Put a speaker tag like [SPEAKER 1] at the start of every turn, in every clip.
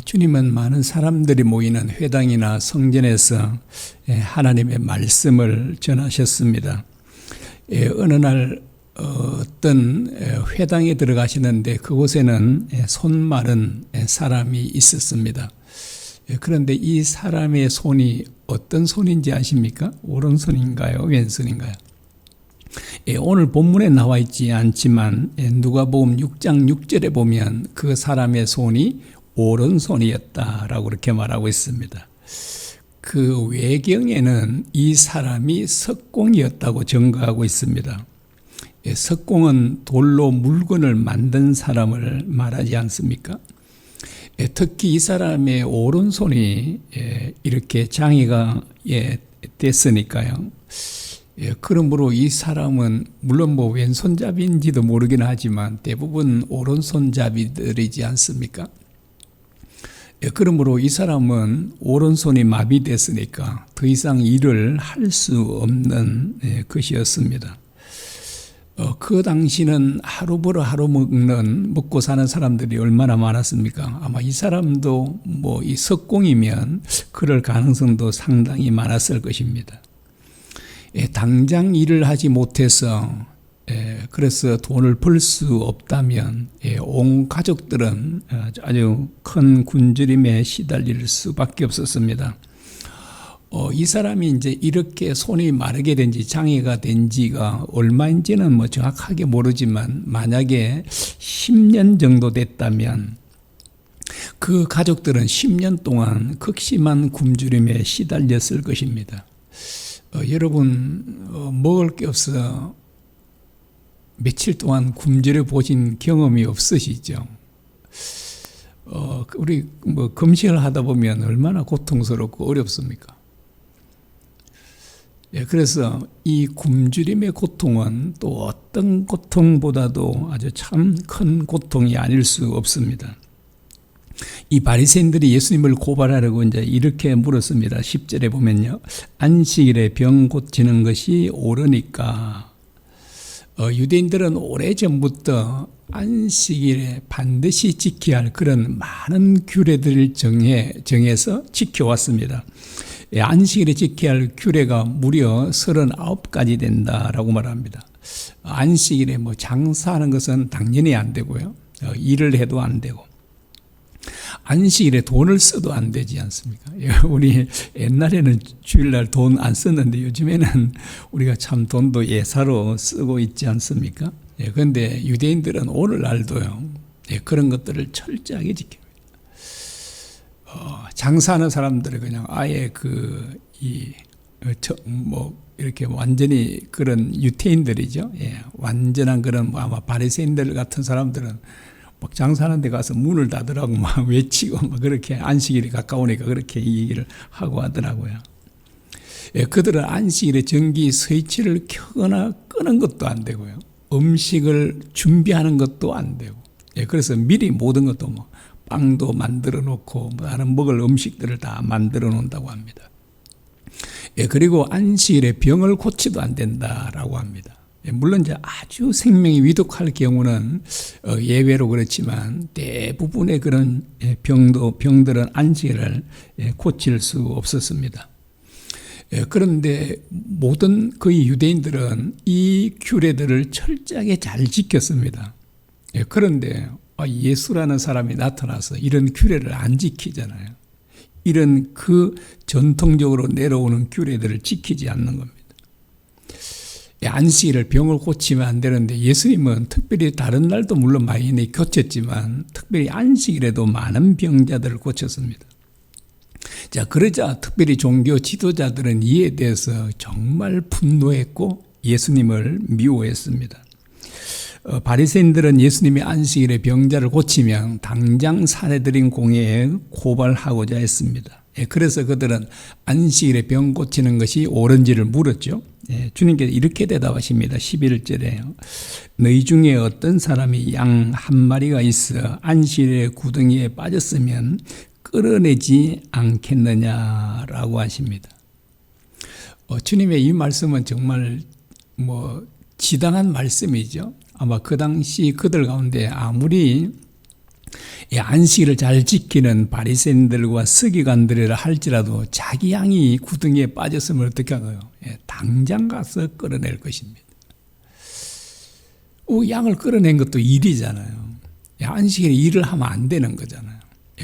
[SPEAKER 1] 주님은 많은 사람들이 모이는 회당이나 성전에서 하나님의 말씀을 전하셨습니다. 어느 날 어떤 회당에 들어가시는데 그곳에는 손 마른 사람이 있었습니다. 그런데 이 사람의 손이 어떤 손인지 아십니까? 오른손인가요? 왼손인가요? 오늘 본문에 나와 있지 않지만 누가복음 6장 6절에 보면 그 사람의 손이 오른손이었다라고 그렇게 말하고 있습니다. 그 외경에는 이 사람이 석공이었다고 증거하고 있습니다. 석공은 돌로 물건을 만든 사람을 말하지 않습니까? 특히 이 사람의 오른손이 이렇게 장애가 됐으니까요. 그러므로 이 사람은 물론 왼손잡이인지도 모르긴 하지만 대부분 오른손잡이들이지 않습니까? 그러므로 이 사람은 오른손이 마비됐으니까 더 이상 일을 할 수 없는 것이었습니다. 그 당시는 하루 벌어 하루 먹고 사는 사람들이 얼마나 많았습니까? 아마 이 사람도 이 석공이면 그럴 가능성도 상당히 많았을 것입니다. 당장 일을 하지 못해서 그래서 돈을 벌 수 없다면 온 가족들은 아주 큰 굶주림에 시달릴 수밖에 없었습니다. 이 사람이 이제 이렇게 손이 마르게 된지 장애가 된 지가 얼마인지는 정확하게 모르지만 만약에 10년 정도 됐다면 그 가족들은 10년 동안 극심한 굶주림에 시달렸을 것입니다. 여러분 먹을 게 없어 며칠 동안 굶주려 보신 경험이 없으시죠? 우리 금식을 하다 보면 얼마나 고통스럽고 어렵습니까? 그래서 이 굶주림의 고통은 또 어떤 고통보다도 아주 참 큰 고통이 아닐 수 없습니다. 이 바리새인들이 예수님을 고발하려고 이제 이렇게 물었습니다. 10절에 보면요. 안식일에 병 고치는 것이 옳으니까. 유대인들은 오래전부터 안식일에 반드시 지켜야 할 그런 많은 규례들을 정해서 지켜왔습니다. 안식일에 지켜야 할 규례가 무려 39가지 된다라고 말합니다. 안식일에 장사하는 것은 당연히 안 되고요. 일을 해도 안 되고. 안식일에 돈을 써도 안 되지 않습니까? 우리 옛날에는 주일날 돈 안 썼는데 요즘에는 우리가 참 돈도 예사로 쓰고 있지 않습니까? 그런데 유대인들은 오늘날도요, 그런 것들을 철저하게 지킵니다. 장사하는 사람들은 그냥 아예 이렇게 완전히 그런 유태인들이죠. 완전한 그런 아마 바리새인들 같은 사람들은 장사하는 데 가서 문을 닫으라고 막 외치고 그렇게 안식일이 가까우니까 그렇게 얘기를 하고 하더라고요. 그들은 안식일에 전기 스위치를 켜거나 끄는 것도 안 되고요. 음식을 준비하는 것도 안 되고. 그래서 미리 모든 것도 빵도 만들어 놓고 다른 먹을 음식들을 다 만들어 놓는다고 합니다. 그리고 안식일에 병을 고치도 안 된다라고 합니다. 물론 이제 아주 생명이 위독할 경우는 예외로 그렇지만 대부분의 그런 병들은 안식일을 고칠 수 없었습니다. 그런데 모든 거의 유대인들은 이 규례들을 철저하게 잘 지켰습니다. 그런데 예수라는 사람이 나타나서 이런 규례를 안 지키잖아요. 이런 전통적으로 내려오는 규례들을 지키지 않는 겁니다. 안식일을 병을 고치면 안 되는데 예수님은 특별히 다른 날도 물론 많이 고쳤지만 특별히 안식일에도 많은 병자들을 고쳤습니다. 자, 그러자 특별히 종교 지도자들은 이에 대해서 정말 분노했고 예수님을 미워했습니다. 바리새인들은 예수님이 안식일에 병자를 고치면 당장 사내들인 공회에 고발하고자 했습니다. 그래서 그들은 안식일에 병 고치는 것이 옳은지를 물었죠. 주님께서 이렇게 대답하십니다. 11절에요. 너희 중에 어떤 사람이 양 한 마리가 있어 안식일에 구덩이에 빠졌으면 끌어내지 않겠느냐라고 하십니다. 주님의 이 말씀은 정말 지당한 말씀이죠. 아마 그 당시 그들 가운데 아무리 이 안식일을 잘 지키는 바리새인들과 서기관들이라 할지라도 자기 양이 구덩이에 빠졌으면 어떻게 하나요? 당장 가서 끌어낼 것입니다. 양을 끌어낸 것도 일이잖아요. 안식일에 일을 하면 안 되는 거잖아요.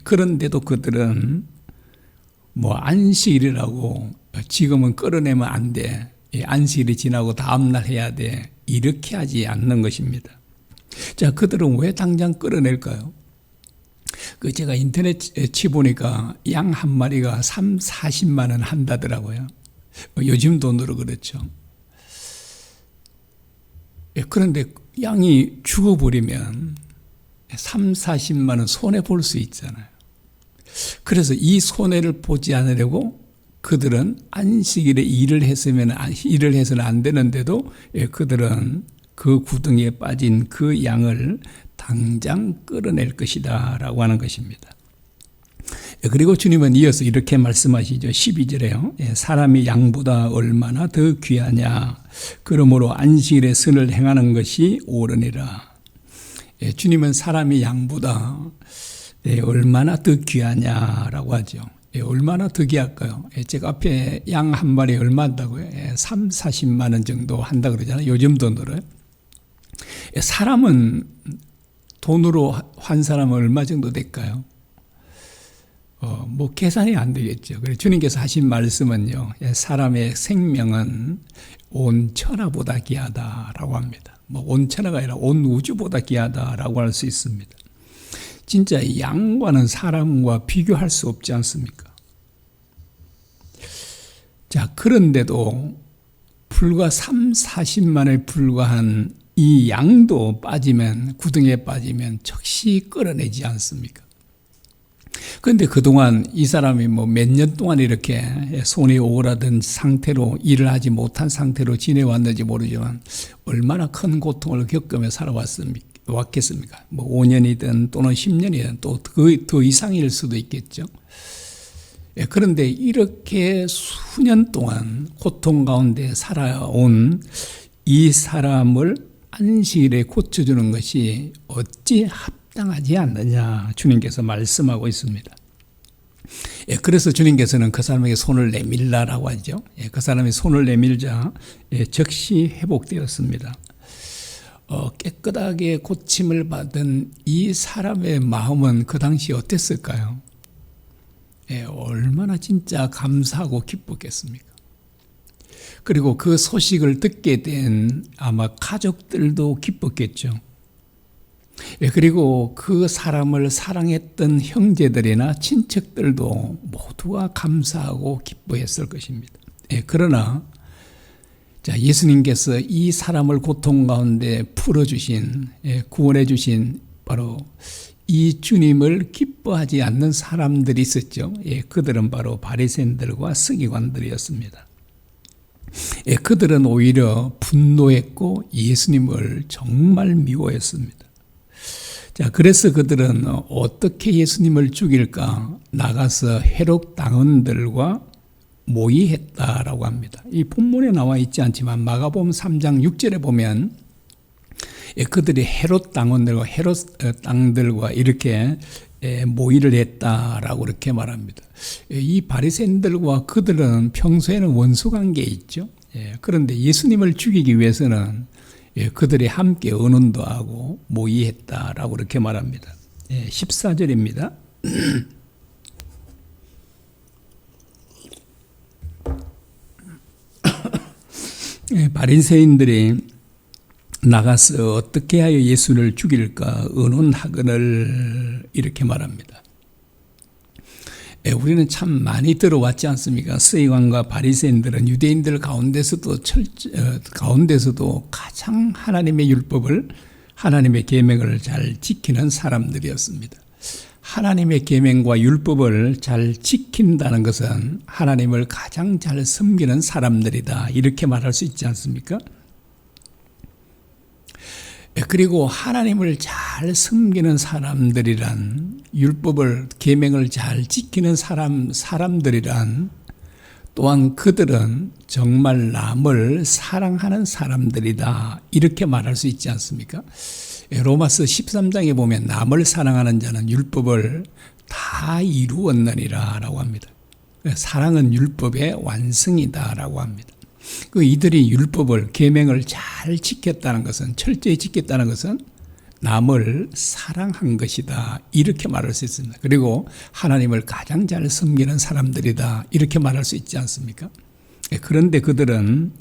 [SPEAKER 1] 그런데도 그들은 안식일이라고 지금은 끌어내면 안 돼. 안식일이 지나고 다음날 해야 돼. 이렇게 하지 않는 것입니다. 자, 그들은 왜 당장 끌어낼까요? 제가 인터넷 치보니까 양 한 마리가 40만 원 한다더라고요. 요즘 돈으로 그렇죠. 그런데 양이 죽어버리면 40만 원 손해 볼 수 있잖아요. 그래서 이 손해를 보지 않으려고 그들은 안식일에 일을 해서는 안 되는데도 그들은 그 구덩이에 빠진 그 양을 당장 끌어낼 것이다 라고 하는 것입니다. 그리고 주님은 이어서 이렇게 말씀하시죠. 12절에요. 사람이 양보다 얼마나 더 귀하냐. 그러므로 안식일에 선을 행하는 것이 옳으니라. 주님은 사람이 양보다 얼마나 더 귀하냐라고 하죠. 얼마나 더 귀할까요? 제가 앞에 양 한 마리 얼마 한다고요? 3, 40만 원 정도 한다 그러잖아요. 요즘 돈으로. 사람은 돈으로 한 사람은 얼마 정도 될까요? 계산이 안 되겠죠. 그래서 주님께서 하신 말씀은요, 사람의 생명은 온 천하보다 귀하다라고 합니다. 온 천하가 아니라 온 우주보다 귀하다라고 할 수 있습니다. 진짜 양과는 사람과 비교할 수 없지 않습니까? 자, 그런데도 불과 3, 40만에 불과한 이 양도 구덩이에 빠지면 즉시 끌어내지 않습니까? 그런데 그동안 이 사람이 몇 년 동안 이렇게 손이 오그라든 상태로 일을 하지 못한 상태로 지내왔는지 모르지만 얼마나 큰 고통을 겪으며 왔겠습니까? 5년이든 또는 10년이든 또 더 이상일 수도 있겠죠. 그런데 이렇게 수년 동안 고통 가운데 살아온 이 사람을 안식일에 고쳐주는 것이 어찌 합당하지 않느냐 주님께서 말씀하고 있습니다. 그래서 주님께서는 그 사람에게 손을 내밀라라고 하죠. 그 사람이 손을 내밀자 즉시 회복되었습니다. 깨끗하게 고침을 받은 이 사람의 마음은 그 당시 어땠을까요? 얼마나 진짜 감사하고 기뻤겠습니까? 그리고 그 소식을 듣게 된 아마 가족들도 기뻤겠죠. 그리고 그 사람을 사랑했던 형제들이나 친척들도 모두가 감사하고 기뻐했을 것입니다. 그러나 예수님께서 이 사람을 고통 가운데 풀어주신, 구원해주신 바로 이 주님을 기뻐하지 않는 사람들이 있었죠. 그들은 바로 바리새인들과 서기관들이었습니다. 그들은 오히려 분노했고 예수님을 정말 미워했습니다. 자, 그래서 그들은 어떻게 예수님을 죽일까 나가서 헤롯 당원들과 모의했다라고 합니다. 이 본문에 나와 있지 않지만 마가복음 3장 6절에 보면 그들이 헤롯 당원들과 헤롯 땅들과 이렇게 모의를 했다라고 이렇게 말합니다. 이 바리새인들과 그들은 평소에는 원수 관계에 있죠. 그런데 예수님을 죽이기 위해서는 그들이 함께 의논도 하고 모의했다라고 이렇게 말합니다. 14절입니다. 바리새인들이 나가서 어떻게 하여 예수를 죽일까 의논하거늘 이렇게 말합니다. 우리는 참 많이 들어왔지 않습니까? 서기관과 바리새인들은 유대인들 가운데서도 가장 하나님의 율법을, 하나님의 계명을 잘 지키는 사람들이었습니다. 하나님의 계명과 율법을 잘 지킨다는 것은 하나님을 가장 잘 섬기는 사람들이다, 이렇게 말할 수 있지 않습니까? 그리고 하나님을 잘 섬기는 사람들이란, 율법을, 계명을 잘 지키는 사람들이란 또한 그들은 정말 남을 사랑하는 사람들이다, 이렇게 말할 수 있지 않습니까? 로마서 13장에 보면 남을 사랑하는 자는 율법을 다 이루었느니라 라고 합니다. 사랑은 율법의 완성이다 라고 합니다. 이들이 율법을 계명을 잘 지켰다는 것은, 철저히 지켰다는 것은 남을 사랑한 것이다 이렇게 말할 수 있습니다. 그리고 하나님을 가장 잘 섬기는 사람들이다 이렇게 말할 수 있지 않습니까? 그런데 그들은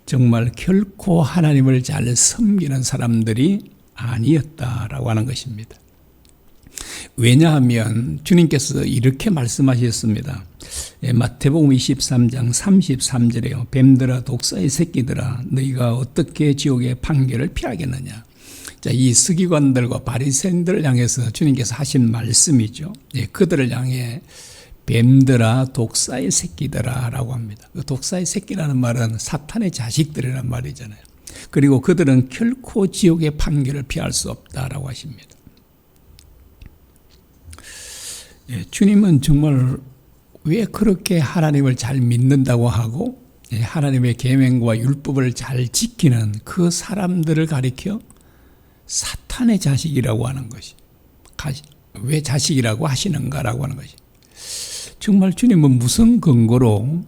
[SPEAKER 1] 정말 결코 하나님을 잘 섬기는 사람들이 아니었다라고 하는 것입니다. 왜냐하면 주님께서 이렇게 말씀하셨습니다. 마태복음 23장 33절에요. 뱀들아 독사의 새끼들아 너희가 어떻게 지옥의 판결을 피하겠느냐. 자, 이 서기관들과 바리새인들을 향해서 주님께서 하신 말씀이죠. 그들을 향해 뱀들아 독사의 새끼들아 라고 합니다. 독사의 새끼라는 말은 사탄의 자식들이란 말이잖아요. 그리고 그들은 결코 지옥의 판결을 피할 수 없다라고 하십니다. 주님은 정말 왜 그렇게 하나님을 잘 믿는다고 하고 하나님의 계명과 율법을 잘 지키는 그 사람들을 가리켜 사탄의 자식이라고 하는 것이, 왜 자식이라고 하시는가라고 하는 것이, 정말 주님은 무슨 근거로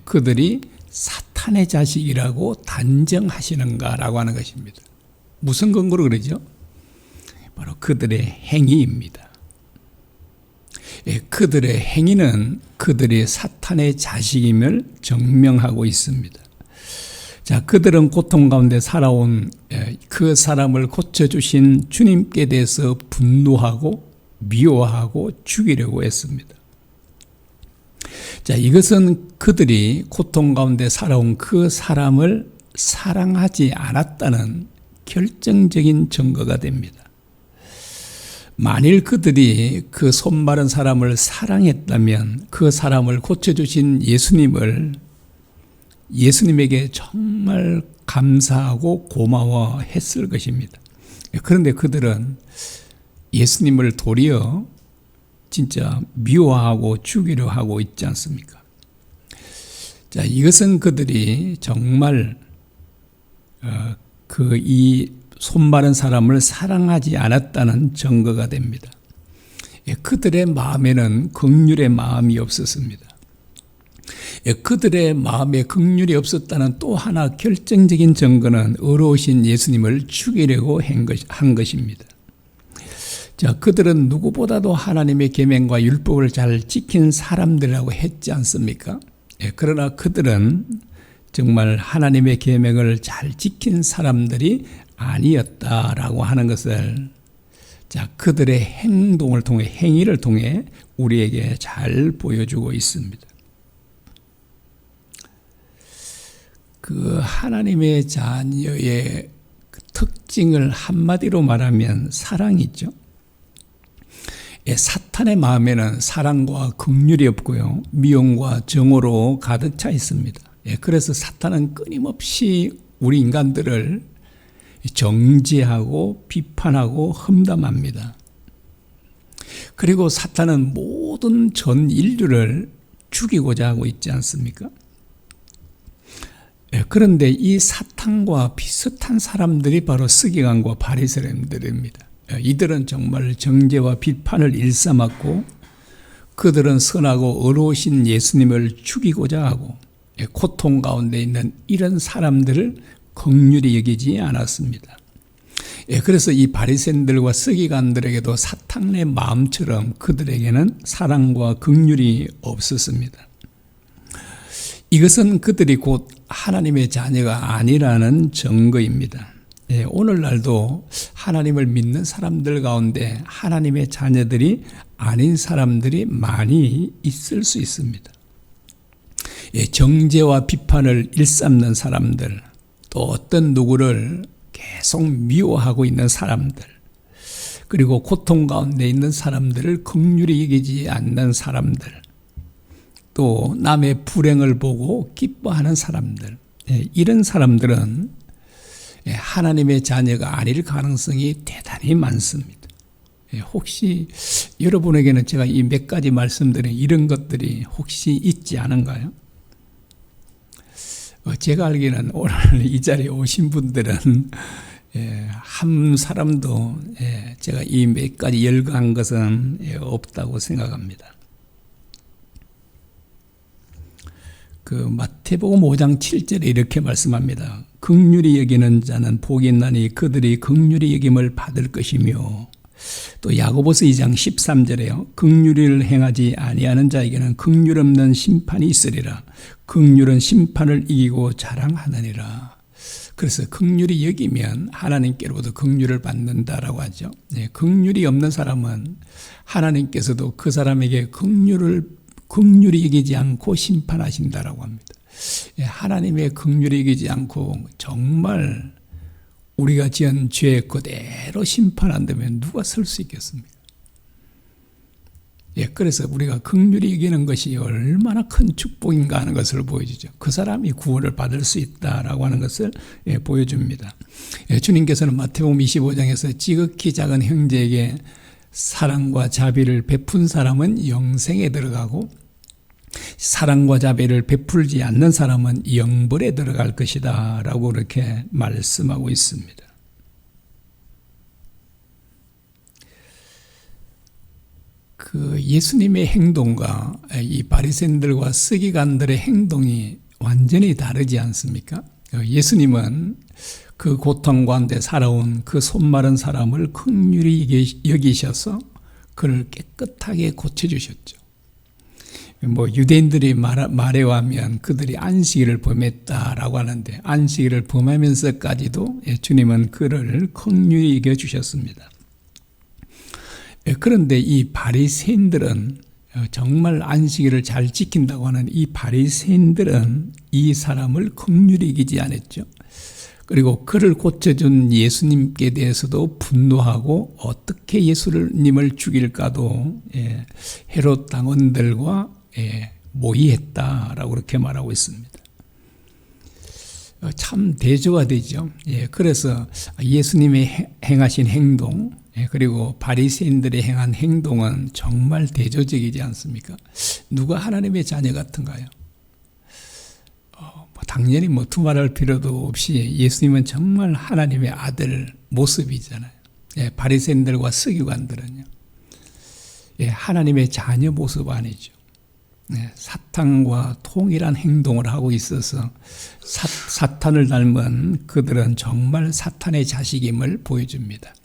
[SPEAKER 1] 그들이 사탄의 자식이라고 단정하시는가라고 하는 것입니다. 무슨 근거로 그러죠? 바로 그들의 행위입니다. 그들의 행위는 그들이 사탄의 자식임을 증명하고 있습니다. 자, 그들은 고통 가운데 살아온 그 사람을 고쳐주신 주님께 대해서 분노하고 미워하고 죽이려고 했습니다. 자, 이것은 그들이 고통 가운데 살아온 그 사람을 사랑하지 않았다는 결정적인 증거가 됩니다. 만일 그들이 그 손마른 사람을 사랑했다면 그 사람을 고쳐주신 예수님에게 정말 감사하고 고마워했을 것입니다. 그런데 그들은 예수님을 도리어 진짜 미워하고 죽이려 하고 있지 않습니까? 자, 이것은 그들이 정말 이 손마른 사람을 사랑하지 않았다는 증거가 됩니다. 그들의 마음에는 긍휼의 마음이 없었습니다. 그들의 마음에 긍휼이 없었다는 또 하나 결정적인 증거는 의로우신 예수님을 죽이려고 한 것입니다. 자, 그들은 누구보다도 하나님의 계명과 율법을 잘 지킨 사람들이라고 했지 않습니까? 그러나 그들은 정말 하나님의 계명을 잘 지킨 사람들이 아니었다라고 하는 것을, 자, 그들의 행동을 통해, 행위를 통해 우리에게 잘 보여주고 있습니다. 그 하나님의 자녀의 특징을 한마디로 말하면 사랑이죠. 사탄의 마음에는 사랑과 긍휼이 없고요, 미움과 정오로 가득 차 있습니다. 그래서 사탄은 끊임없이 우리 인간들을 정죄하고 비판하고 험담합니다. 그리고 사탄은 모든 전 인류를 죽이고자 하고 있지 않습니까? 그런데 이 사탄과 비슷한 사람들이 바로 서기관과 바리새인들입니다. 이들은 정말 정죄와 비판을 일삼았고 그들은 선하고 의로우신 예수님을 죽이고자 하고 고통 가운데 있는 이런 사람들을 긍휼히 여기지 않았습니다. 그래서 이 바리새인들과 서기관들에게도 사탄의 마음처럼 그들에게는 사랑과 긍휼이 없었습니다. 이것은 그들이 곧 하나님의 자녀가 아니라는 증거입니다. 오늘날도 하나님을 믿는 사람들 가운데 하나님의 자녀들이 아닌 사람들이 많이 있을 수 있습니다. 정죄와 비판을 일삼는 사람들, 또 어떤 누구를 계속 미워하고 있는 사람들, 그리고 고통 가운데 있는 사람들을 긍휼히 여기지 않는 사람들, 또 남의 불행을 보고 기뻐하는 사람들, 이런 사람들은 하나님의 자녀가 아닐 가능성이 대단히 많습니다. 혹시 여러분에게는 제가 이 몇 가지 말씀드린 이런 것들이 혹시 있지 않은가요? 제가 알기에는 오늘 이 자리에 오신 분들은 한 사람도 제가 이 몇 가지 열거한 것은 없다고 생각합니다. 그 마태복음 5장 7절에 이렇게 말씀합니다. 긍휼히 여기는 자는 복이 있나니 그들이 긍휼히 여김을 받을 것이며, 또 야고보서 2장 13절에요. 긍휼을 행하지 아니하는 자에게는 긍휼 없는 심판이 있으리라. 긍휼은 심판을 이기고 자랑하느니라. 그래서 긍휼히 여기면 하나님께로부터 긍휼을 받는다라고 하죠. 긍휼이 없는 사람은 하나님께서도 그 사람에게 긍휼히 여기지 않고 심판하신다라고 합니다. 하나님의 긍휼히 여기지 않고 정말 우리가 지은 죄 그대로 심판한다면 누가 설 수 있겠습니까? 그래서 우리가 긍휼히 여기는 것이 얼마나 큰 축복인가 하는 것을 보여주죠. 그 사람이 구원을 받을 수 있다라고 하는 것을 보여줍니다. 주님께서는 마태복음 25장에서 지극히 작은 형제에게 사랑과 자비를 베푼 사람은 영생에 들어가고 사랑과 자비를 베풀지 않는 사람은 영벌에 들어갈 것이다 라고 그렇게 말씀하고 있습니다. 그 예수님의 행동과 이 바리새인들과 서기관들의 행동이 완전히 다르지 않습니까? 예수님은 그 고통 가운데 살아온 그 손마른 사람을 긍휼히 여기셔서 그를 깨끗하게 고쳐주셨죠. 유대인들이 말에 의하면 그들이 안식일을 범했다라고 하는데, 안식일을 범하면서까지도 주님은 그를 긍휼히 여겨주셨습니다. 그런데 이 바리새인들은, 정말 안식일을 잘 지킨다고 하는 이 바리새인들은 이 사람을 긍휼히 여기지 않았죠. 그리고 그를 고쳐준 예수님께 대해서도 분노하고 어떻게 예수님을 죽일까도 헤롯 당원들과 모의했다라고 그렇게 말하고 있습니다. 참 대조가 되죠. 그래서 예수님이 행하신 행동, 그리고 바리새인들이 행한 행동은 정말 대조적이지 않습니까? 누가 하나님의 자녀 같은가요? 당연히 두말할 필요도 없이 예수님은 정말 하나님의 아들 모습이잖아요. 바리새인들과 서기관들은요, 하나님의 자녀 모습 아니죠. 사탄과 통일한 행동을 하고 있어서 사탄을 닮은 그들은 정말 사탄의 자식임을 보여줍니다.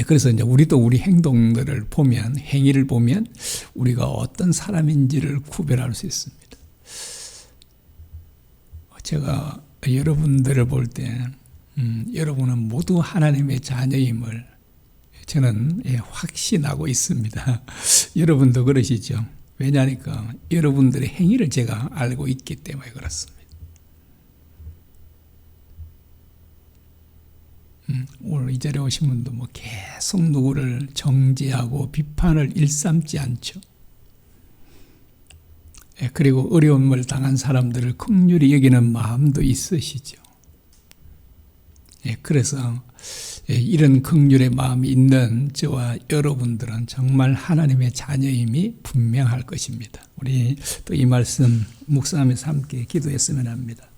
[SPEAKER 1] 그래서 이제 우리도 우리 행동들을 보면, 행위를 보면 우리가 어떤 사람인지를 구별할 수 있습니다. 제가 여러분들을 볼 때 여러분은 모두 하나님의 자녀임을 저는 확신하고 있습니다. 여러분도 그러시죠? 왜냐하니까 여러분들의 행위를 제가 알고 있기 때문에 그렇습니다. 오늘 이 자리에 오신 분도 계속 누구를 정죄하고 비판을 일삼지 않죠. 그리고 어려움을 당한 사람들을 긍휼히 여기는 마음도 있으시죠. 그래서 이런 긍휼의 마음이 있는 저와 여러분들은 정말 하나님의 자녀임이 분명할 것입니다. 우리 또 이 말씀 묵상하면서 함께 기도했으면 합니다.